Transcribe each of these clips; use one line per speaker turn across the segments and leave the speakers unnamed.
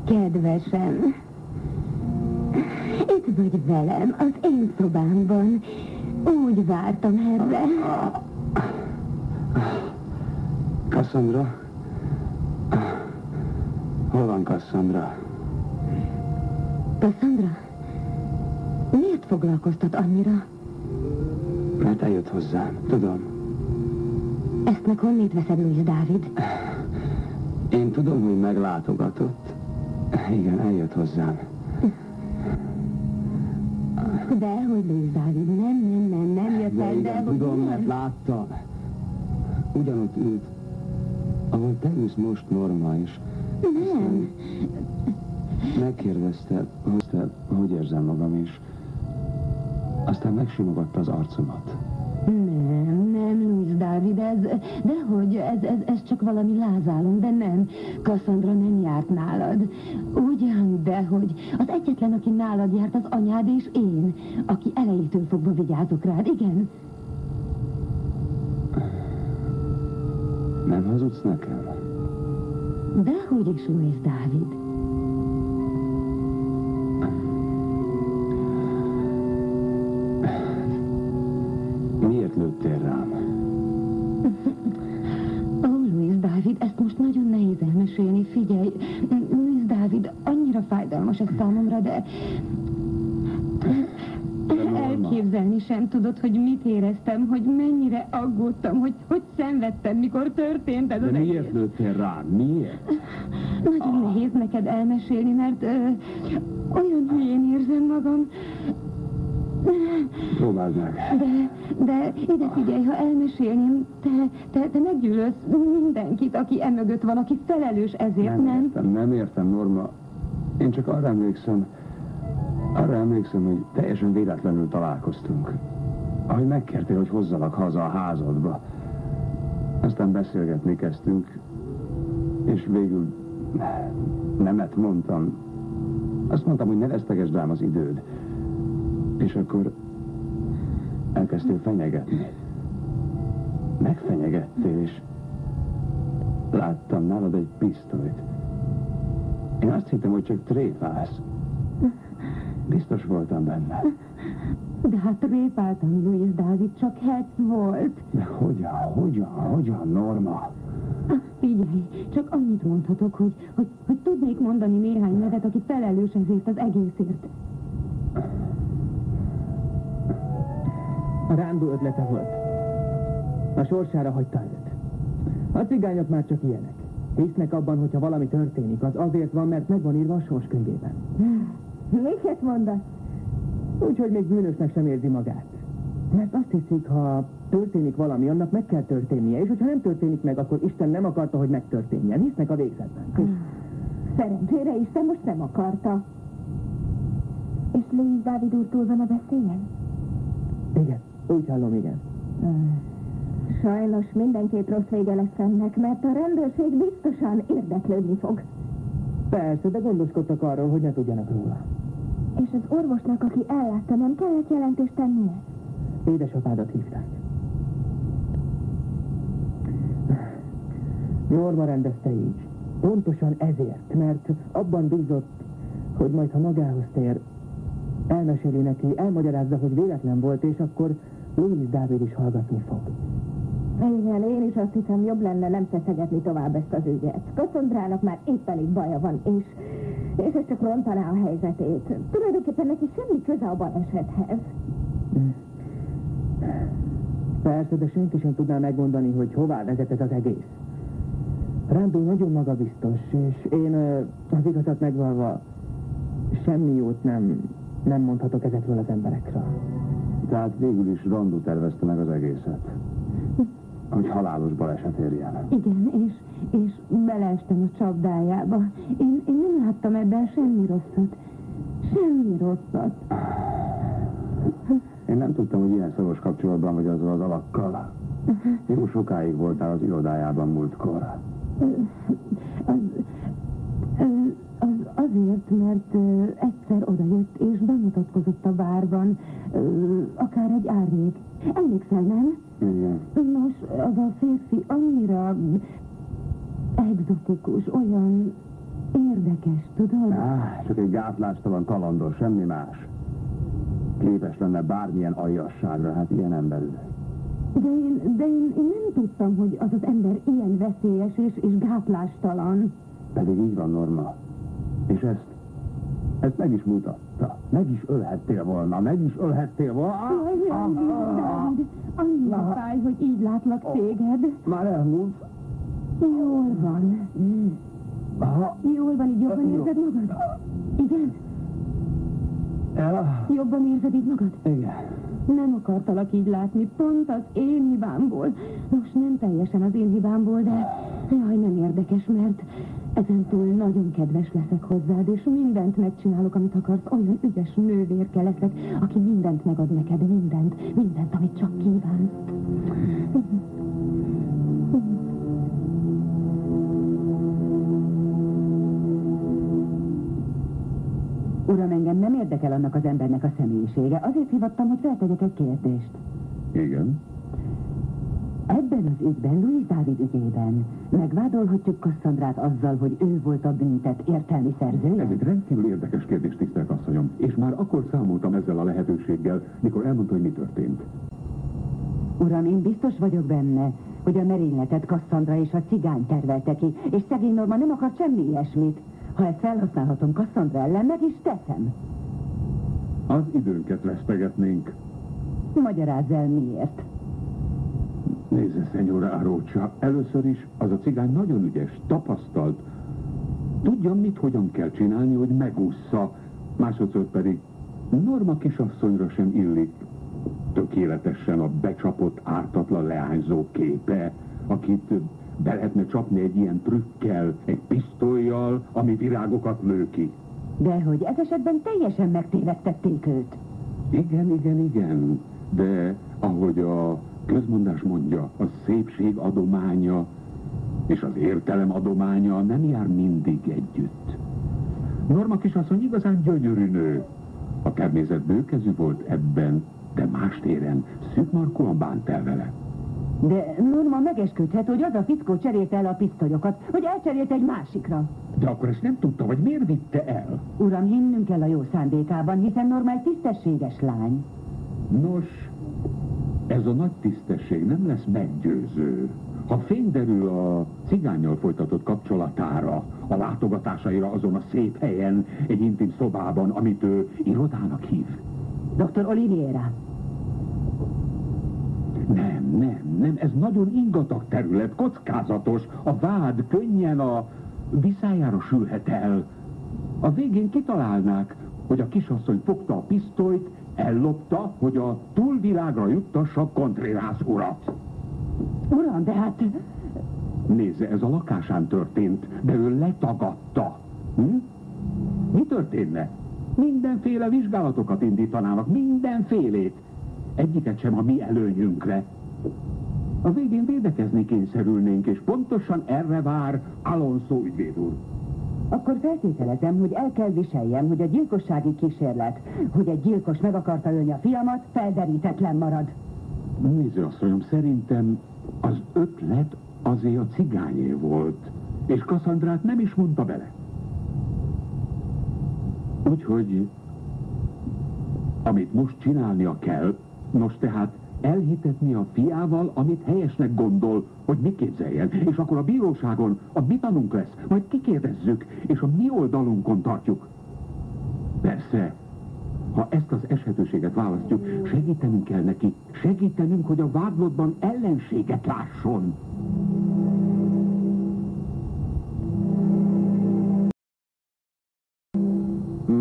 Kedvesem, itt vagy velem, az én szobámban. Úgy vártam erre.
Cassandra? Hol van Cassandra?
Cassandra? Miért foglalkoztat annyira?
Mert eljött hozzám, tudom.
Ezt meg honnét veszed, Louis Dávid?
Én tudom, hogy meglátogatott. Igen, eljött hozzám.
Dehogy, Louis Dávid, nem jött el,
igen, tudom, mert láttam. Ugyanott ült, ahol te ülsz most, Norma is.
Nem.
Megkérdezte, hogy érzem magam is. Aztán megsimogatta az arcomat.
Nem, Louis Dávid, ez csak valami lázálom, de nem. Cassandra nem járt nálad. Ugyan, dehogy. Az egyetlen, aki nálad járt, az anyád és én, aki elejétől fogva vigyázok rád, igen?
Nem hazudsz nekem?
Dehogy is, Louis Dávid.
Miért lőttél rám?
Louis Dávid, ezt most nagyon nehéz elmesélni, figyelj. Louis Dávid, annyira fájdalmas ez számomra, de elképzelni sem tudod, hogy mit éreztem, hogy mennyire aggódtam, hogy szenvedtem, mikor történt ez az egész.
De miért lőttél rám? Miért?
Nagyon nehéz neked elmesélni, mert olyan hülyén érzem magam.
Próbáld meg.
De ide figyelj, ha elmesélném, te meggyűlölsz mindenkit, aki emögött van, aki felelős ezért, nem?
Nem értem, Norma. Én csak arra emlékszem, hogy teljesen véletlenül találkoztunk. Ahogy megkértél, hogy hozzalak haza a házadba. Aztán beszélgetni kezdtünk, és végül nemet mondtam. Azt mondtam, hogy ne vesztegesd rám az időd. És akkor elkezdtél fenyegetni. Megfenyegettél, és láttam nálad egy pisztolyt. Én azt hittem, hogy csak tréfálsz. Biztos voltam benne.
De hát tréfáltam, Louis Dávid, csak hetsz volt.
De hogyan, Norma?
Figyelj, csak annyit mondhatok, hogy tudnék mondani néhány nevet, aki felelős ezért az egészért.
A Rándó ötlete volt. A sorsára hagyta őt. A cigányok már csak ilyenek. Hisznek abban, hogyha valami történik, az azért van, mert meg van írva a sorskönyvében.
Miket mondasz?
Úgyhogy még bűnösnek sem érzi magát. Mert azt hiszik, ha történik valami, annak meg kell történnie, és hogyha nem történik meg, akkor Isten nem akarta, hogy megtörténjen. Hisznek a végzetben.
Szerencsére Isten most nem akarta. És Louis Dávid úr túl van a beszélyen?
Igen, úgy hallom, igen.
Sajnos mindenképp rossz vége lesz ennek, mert a rendőrség biztosan érdeklődni fog.
Persze, de gondoskodtak arról, hogy ne tudjanak róla.
És az orvosnak, aki ellátta, nem kellett jelentést tennie?
Édesapádat hívták. Norma rendezte így. Pontosan ezért, mert abban bízott, hogy majd, ha magához tér, elmeséli neki, elmagyarázza, hogy véletlen volt, és akkor Louis Dávid is hallgatni fog.
Igen, én is azt hiszem, jobb lenne nem feszegetni tovább ezt az ügyet. Cassandrának már épp elég baja van, és ez csak rontaná a helyzetét. Tulajdonképpen neki semmi köze a balesethez.
Persze, de senki sem tudná megmondani, hogy hová vezet ez az egész. Rándó nagyon magabiztos, és én az igazat megvalva semmi jót nem mondhatok ezekről az emberekről.
Tehát végül is Randó tervezte meg az egészet. Hogy halálos baleset érjen.
Igen, és beleestem a csapdájába. Én nem láttam ebben semmi rosszat. Semmi rosszat.
Én nem tudtam, hogy ilyen szoros kapcsolatban vagy azzal az alakkal. Jó sokáig voltál az irodájában múltkor.
Azért, mert egyszer odajött és bemutatkozott a bárban, akár egy árnyék. Emlékszel, nem?
Igen.
Nos, az a férfi annyira egzotikus, olyan érdekes tudod?
Csak egy gátlástalan kalandor, semmi más. Képes lenne bármilyen aljasságra, hát ilyen ember.
De én nem tudtam, hogy az az ember ilyen veszélyes és gátlástalan.
Pedig így van, Norma. És ezt meg is mutatta. Meg is ölhettél volna.
Jaj, Dávid, annyira fáj, hogy így látlak téged.
Már elmúlt.
Jól van. Jól van, így jobban érzed magad? Igen? Jobban érzed így magad?
Igen.
Nem akartalak így látni, pont az én hibámból. Most nem teljesen az én hibámból, de jaj, nem érdekes, mert ezentúl nagyon kedves leszek hozzád, és mindent megcsinálok, amit akarsz. Olyan ügyes nővérke leszek, aki mindent megad neked, mindent, amit csak kívánsz. Uram, engem nem érdekel annak az embernek a személyisége. Azért hívattam, hogy feltegyek egy kérdést.
Igen?
Ebben az ügyben, Louis Dávid ügyében megvádolhatjuk Cassandrát azzal, hogy ő volt a büntet értelmi szerzője?
Ez egy rendkívül érdekes kérdés, tisztelt asszonyom, és már akkor számoltam ezzel a lehetőséggel, mikor elmondta, hogy mi történt.
Uram, én biztos vagyok benne, hogy a merényletet Cassandra és a cigány tervelte ki, és szegény Norma nem akart semmi ilyesmit. Ha ezt felhasználhatom Cassandra ellen, meg is teszem.
Az időnket vesztegetnénk.
Magyarázz el miért.
Nézze, szenyora Arócsa, először is az a cigány nagyon ügyes, tapasztalt. Tudja, mit hogyan kell csinálni, hogy megússza. Másodszor pedig Norma kisasszonyra sem illik tökéletesen a becsapott, ártatlan leányzó képe, akit be lehetne csapni egy ilyen trükkel, egy pisztollyal, ami virágokat lő ki.
Dehogy, ez esetben teljesen megtévesztették őt.
Igen, de ahogy a közmondás mondja, a szépség adománya és az értelem adománya nem jár mindig együtt. Norma kisasszony igazán gyönyörű nő. A természet bőkezű volt ebben, de más téren szűkmarkúan bánt el vele.
De Norma megesküdhet, hogy az a fickó cserélte el a pisztolyokat, hogy elcserélt egy másikra.
De akkor ezt nem tudta, vagy miért vitte el?
Uram, hinnünk kell a jó szándékában, hiszen Norma egy tisztességes lány.
Nos, ez a nagy tisztesség nem lesz meggyőző. Ha fény derül a cigánnyal folytatott kapcsolatára, a látogatásaira azon a szép helyen, egy intim szobában, amit ő irodának hív.
Dr. Oliveira.
Nem, ez nagyon ingatag terület, kockázatos, a vád könnyen a viszájára sülhet el. A végén kitalálnák, hogy a kisasszony fogta a pisztolyt, ellopta, hogy a túlvilágra juttassa Contreras urat.
Uram, de hát...
Nézze, ez a lakásán történt, de ő letagadta. Mi történne? Mindenféle vizsgálatokat indítanának, mindenfélét. Egyiket sem a mi előnyünkre. A végén védekezni kényszerülnénk, és pontosan erre vár Alonso ügyvéd úr.
Akkor feltételezem, hogy el kell viseljem, hogy a gyilkossági kísérlet, hogy egy gyilkos meg akarta ölni a fiamat, felderítetlen marad.
Nézze, asszonyom, szerintem az ötlet azért a cigányé volt, és Cassandrát nem is mondta bele. Úgyhogy, amit most csinálnia kell, nos tehát elhitetni a fiával, amit helyesnek gondol, hogy mi képzeljen, és akkor a bíróságon a mi tanunk lesz, majd kikérdezzük, és a mi oldalunkon tartjuk. Persze, ha ezt az esetőséget választjuk, segítenünk kell neki, segítenünk, hogy a vádlottban ellenséget lásson.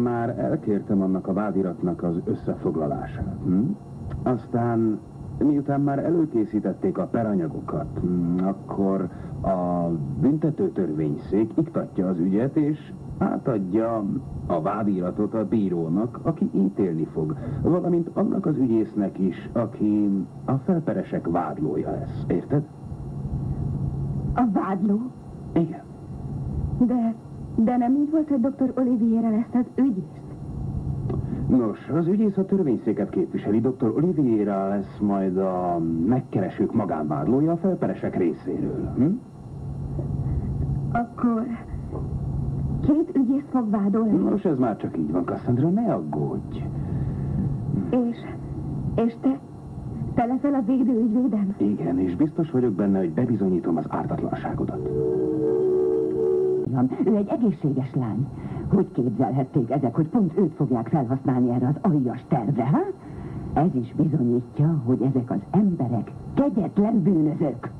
Már elkértem annak a vádiratnak az összefoglalását. Aztán, miután már előkészítették a peranyagokat, akkor a büntetőtörvényszék iktatja az ügyet, és átadja a vádiratot a bírónak, aki ítélni fog, valamint annak az ügyésznek is, aki a felperesek vádlója lesz. Érted?
A vádló?
Igen.
De nem úgy volt, hogy Dr. Oliveira lesz az ügyész?
Nos, az ügyész a törvényszéket képviseli, Dr. Oliveira lesz majd a megkeresők magánvádlója a felperesek részéről.
2 ügyész fog vádolni.
Nos, ez már csak így van, Cassandra, ne aggódj.
És te? Te leszel a védőügyvédem?
Igen, és biztos vagyok benne, hogy bebizonyítom az ártatlanságodat.
Ő egy egészséges lány. Hogy képzelhették ezek, hogy pont őt fogják felhasználni erre az aljas tervre, ha? Ez is bizonyítja, hogy ezek az emberek kegyetlen bűnözők.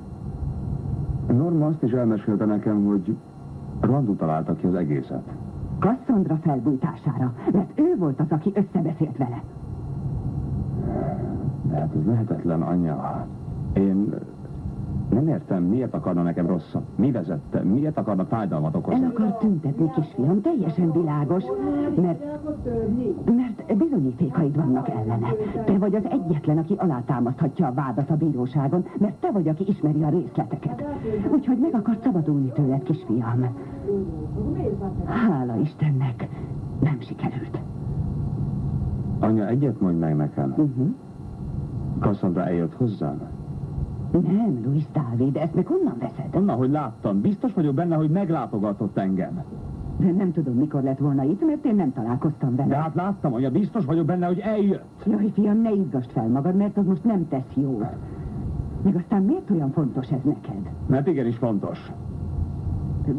Norma azt is elmesélte nekem, hogy Randu találta ki az egészet.
Cassandra felbújtására, mert ő volt az, aki összebeszélt vele.
De hát ez lehetetlen, anya. Én nem értem, miért akarna nekem rosszat. Mi vezette? Miért akarna fájdalmat okozni?
El akar tüntetni, kisfiam, teljesen világos, mert bizonyítékaid vannak ellene. Te vagy az egyetlen, aki alátámaszthatja a vádat a bíróságon, mert te vagy, aki ismeri a részleteket. Úgyhogy meg akar szabadulni tőled, kisfiam. Hála Istennek, nem sikerült.
Anya, egyet mondj meg nekem. Cassandra eljött hozzám?
Nem, Louis Dávid, ezt meg honnan veszed?
Onnan, hogy láttam. Biztos vagyok benne, hogy meglátogatott engem.
De nem tudom, mikor lett volna itt, mert én nem találkoztam vele.
De hát láttam, anya, biztos vagyok benne, hogy eljött.
Jaj, fiam, ne izgasd fel magad, mert az most nem tesz jót. Meg aztán miért olyan fontos ez neked?
Mert igenis fontos.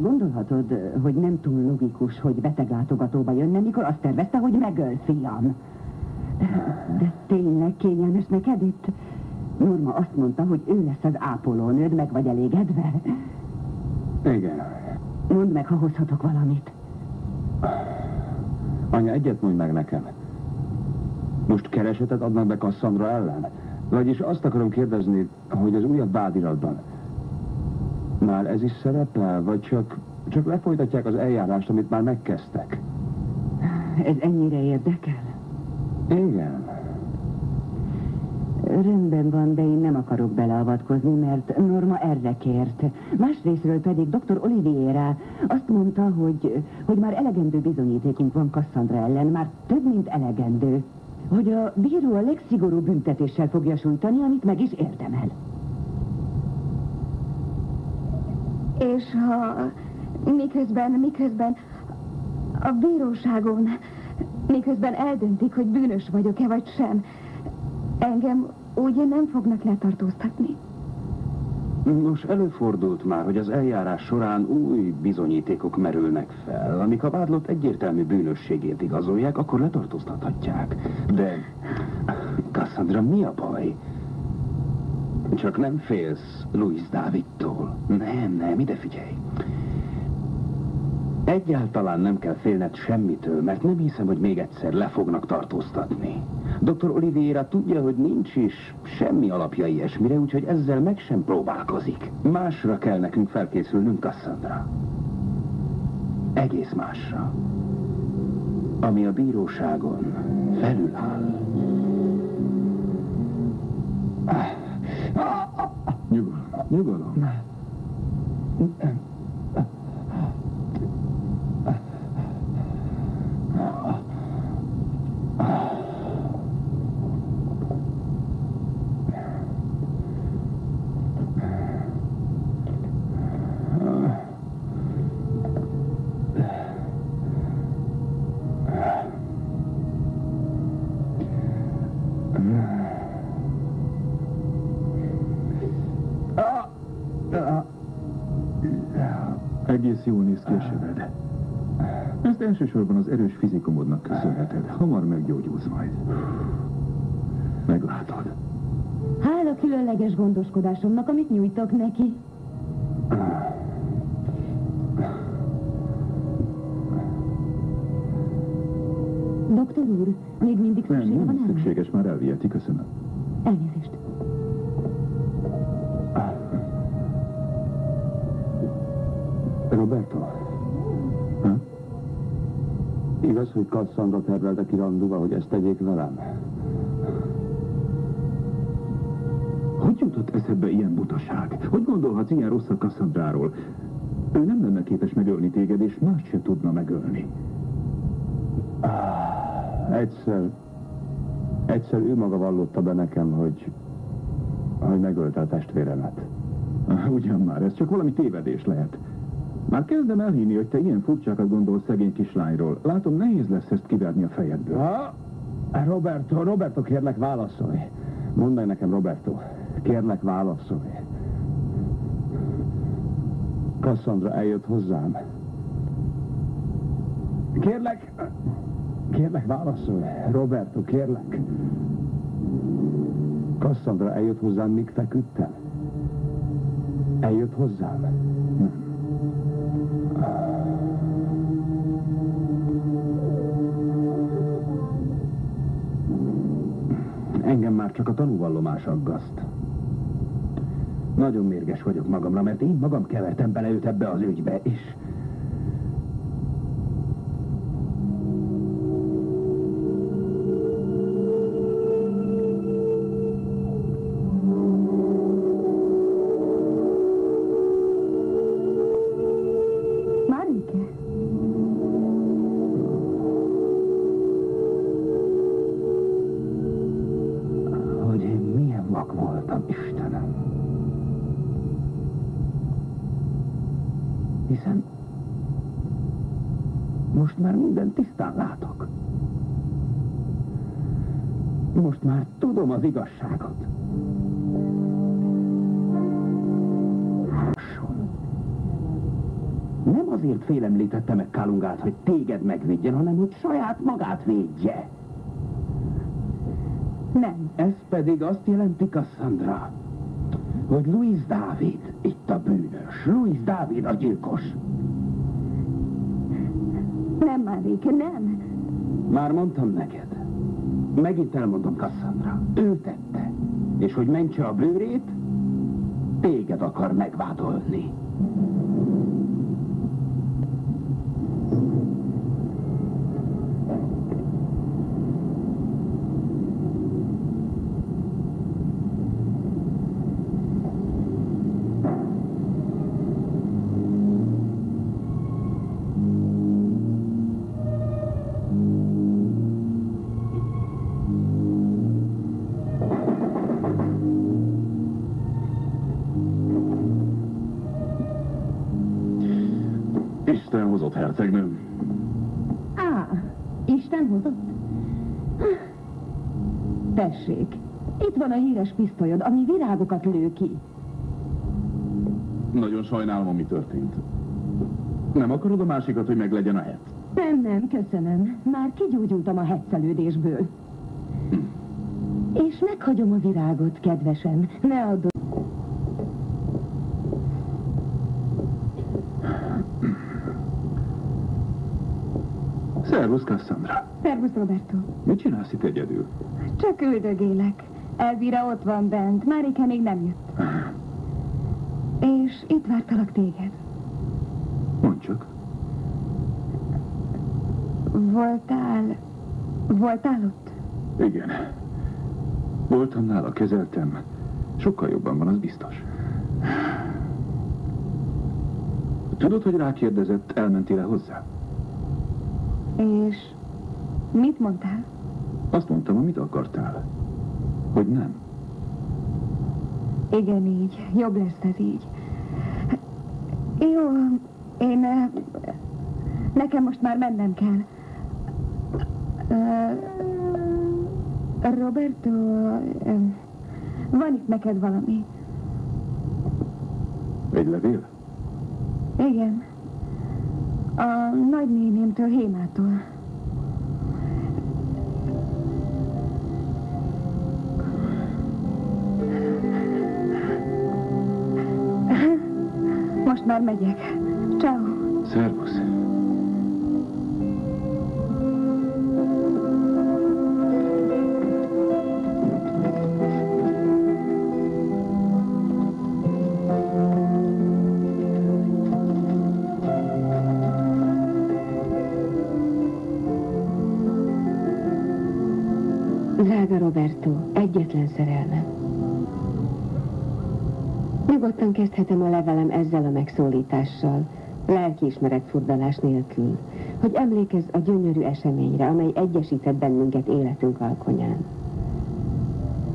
Gondolhatod, hogy nem túl logikus, hogy beteglátogatóba jönne, mikor azt tervezte, hogy megöl, fiam. De tényleg kényelmes neked itt? Norma azt mondta, hogy ő lesz az ápolónőd, meg vagy elégedve?
Igen.
Mondd meg, ha hozhatok valamit.
Anya, egyet mondj meg nekem. Most keresetet adnak be Cassandra ellen? Vagyis azt akarom kérdezni, hogy az újabb vádiratban már ez is szerepel, vagy csak lefolytatják az eljárást, amit már megkezdtek?
Ez ennyire érdekel?
Igen.
Rendben van, de én nem akarok beleavatkozni, mert Norma erre kért. Másrésztről pedig dr. Oliviera azt mondta, hogy már elegendő bizonyítékunk van Cassandra ellen, már több, mint elegendő. Hogy a bíró a legszigorúbb büntetéssel fogja sújtani, amit meg is érdemel.
És ha miközben a bíróságon, miközben eldöntik, hogy bűnös vagyok-e vagy sem, engem úgy nem fognak letartóztatni.
Nos, előfordult már, hogy az eljárás során új bizonyítékok merülnek fel. Amik a vádlott egyértelmű bűnösségét igazolják, akkor letartóztathatják. De, Cassandra, mi a baj? Csak nem félsz Louis Dávidtól. Nem, ide figyelj. Egyáltalán nem kell félned semmitől, mert nem hiszem, hogy még egyszer le fognak tartóztatni. Dr. Oliviera tudja, hogy nincs is semmi alapja ilyesmire, úgyhogy ezzel meg sem próbálkozik. Másra kell nekünk felkészülnünk, Cassandra. Egész másra. Ami a bíróságon felüláll. Nyugodom.
Egész jól néz ki a sebed. Ezt elsősorban az erős fizikumodnak köszönheted. Hamar meggyógyulsz majd. Meglátod.
Hála különleges gondoskodásomnak, amit nyújtok neki. Doktor úr, még mindig szüksége van
Nem
erre?
szükséges, már elviheti, köszönöm.
Elnézést.
Roberto.
Ha?
Igaz, hogy Cassandra tervelte ki Randuba, hogy ezt tegyék velem?
Hogy jutott eszedbe ilyen butaság? Hogy gondolhatsz ilyen rossz a Cassandráról? Ő nem lenne képes megölni téged, és más se tudna megölni.
Egyszer ő maga vallotta be nekem, hogy megölte a testvéremet.
Ugyan már, ez csak valami tévedés lehet. Már kezdem elhinni, hogy te ilyen furcsákat gondolsz szegény kislányról. Látom, nehéz lesz ezt kiverni a fejedből.
Ha? Roberto, kérlek, válaszolj. Mondd meg nekem, Roberto. Kérlek, válaszolj. Cassandra eljött hozzám. Kérlek, válaszolj. Roberto, kérlek. Cassandra eljött hozzám, míg feküdtem. Eljött hozzám? Nem. Engem már csak a tanúvallomás aggaszt. Nagyon mérges vagyok magamra, mert én magam kevertem bele őt ebbe az ügybe, és...
Marike?
Hogy én milyen vak voltam, Istenem. Hiszen most már minden tisztán látok. Most már tudom az igazságot. Nem azért félemlítette meg Kalungát, hogy téged megvédjen, hanem hogy saját magát védje.
Nem.
Ez pedig azt jelenti, Cassandra, hogy Louis Dávid itt a bűnös. Louis Dávid a gyilkos.
Nem, Marike, nem.
Már mondtam neked. Megint elmondom, Cassandra. Ő tette. És hogy mentse a bőrét, téged akar megvádolni.
Isten hozott, hercegnőm.
Isten hozott? Tessék, itt van a híres pisztolyod, ami virágokat lő ki.
Nagyon sajnálom, ami történt. Nem akarod a másikat, hogy meglegyen a het?
Nem, köszönöm. Már kigyógyultam a hetszelődésből. És meghagyom a virágot, kedvesem. Ne add.
Szervusz, Cassandra.
Szervusz, Roberto.
Mit csinálsz itt egyedül?
Csak üldögélek. Elvira ott van bent, Marike még nem jött. És itt vártalak téged.
Mondd csak.
Voltál ott?
Igen. Voltam nála, kezeltem. Sokkal jobban van, az biztos. Tudod, hogy rákérdezett, elmentél-e hozzá?
És mit mondtál?
Azt mondtam, amit akartál. Hogy nem.
Igen, így. Jobb lesz ez így. Jó, nekem most már mennem kell. Roberto, van itt neked valami?
Egy levél?
Igen. A nagynénémtől, Hémától. Most már megyek. Ciao.
Szervusz.
Drága Roberto, egyetlen szerelmem. Nyugodtan kezdhetem a levelem ezzel a megszólítással, lelkiismeretfurdalás nélkül, hogy emlékezz a gyönyörű eseményre, amely egyesített bennünket életünk alkonyán.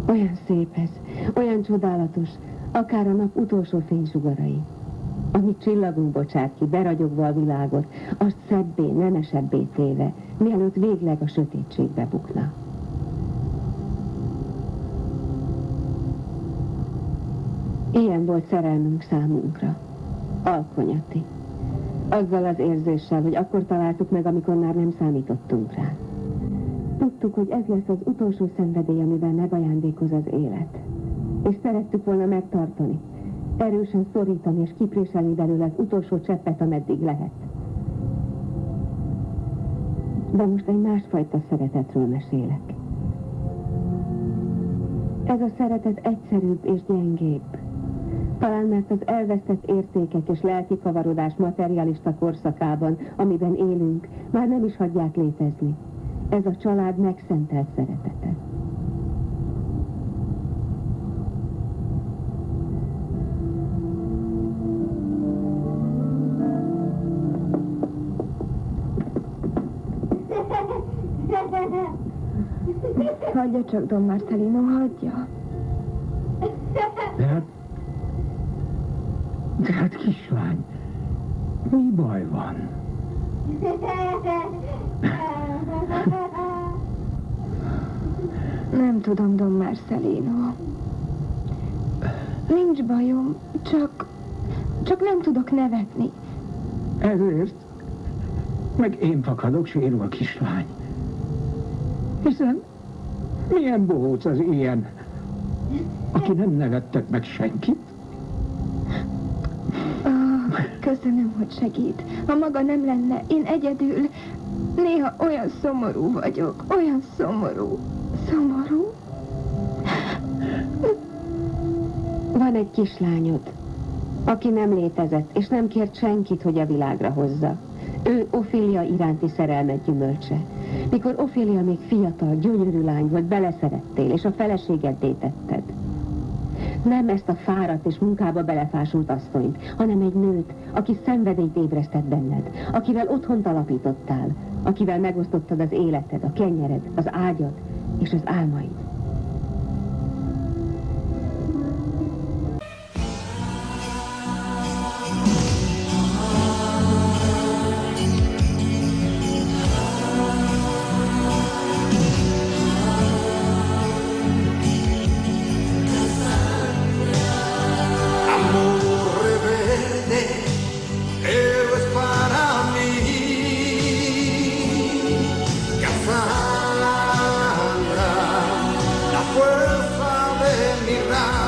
Olyan szép ez, olyan csodálatos, akár a nap utolsó fénysugarai. Amit csillagunk bocsát ki, beragyogva a világot, azt szebbé, nemesebbé téve, mielőtt végleg a sötétségbe bukna. Ilyen volt szerelmünk számunkra. Alkonyati. Azzal az érzéssel, hogy akkor találtuk meg, amikor már nem számítottunk rá. Tudtuk, hogy ez lesz az utolsó szenvedély, amivel megajándékoz az élet. És szerettük volna megtartani, erősen szorítani és kipréselni belőle az utolsó cseppet, ameddig lehet. De most egy másfajta szeretetről mesélek. Ez a szeretet egyszerűbb és gyengébb. Talán mert az elvesztett értékek és lelki kavarodás materialista korszakában, amiben élünk, már nem is hagyják létezni. Ez a család megszentelt szeretete.
Hagyja csak, Don Marcelino, hagyja.
De hát kislány, mi baj van?
Nem tudom, Don Marcelino. Nincs bajom, csak nem tudok nevetni.
Ezért? Meg én fakadok sírva, kislány. Hiszen milyen bohóc az ilyen, aki nem nevettet meg senkit?
Köszönöm, hogy segít. Ha maga nem lenne, én egyedül néha olyan szomorú vagyok, olyan szomorú. Szomorú?
Van egy kislányod, aki nem létezett, és nem kért senkit, hogy a világra hozza. Ő Ophélia iránti szerelmed gyümölcse. Mikor Ophélia még fiatal, gyönyörű lány volt, beleszerettél, és a feleségeddé tetted. Nem ezt a fáradt és munkába belefásult asszonyt, hanem egy nőt, aki szenvedélyt ébresztett benned, akivel otthont alapítottál, akivel megosztottad az életed, a kenyered, az ágyad és az álmaid.
Fuerza de mi raza.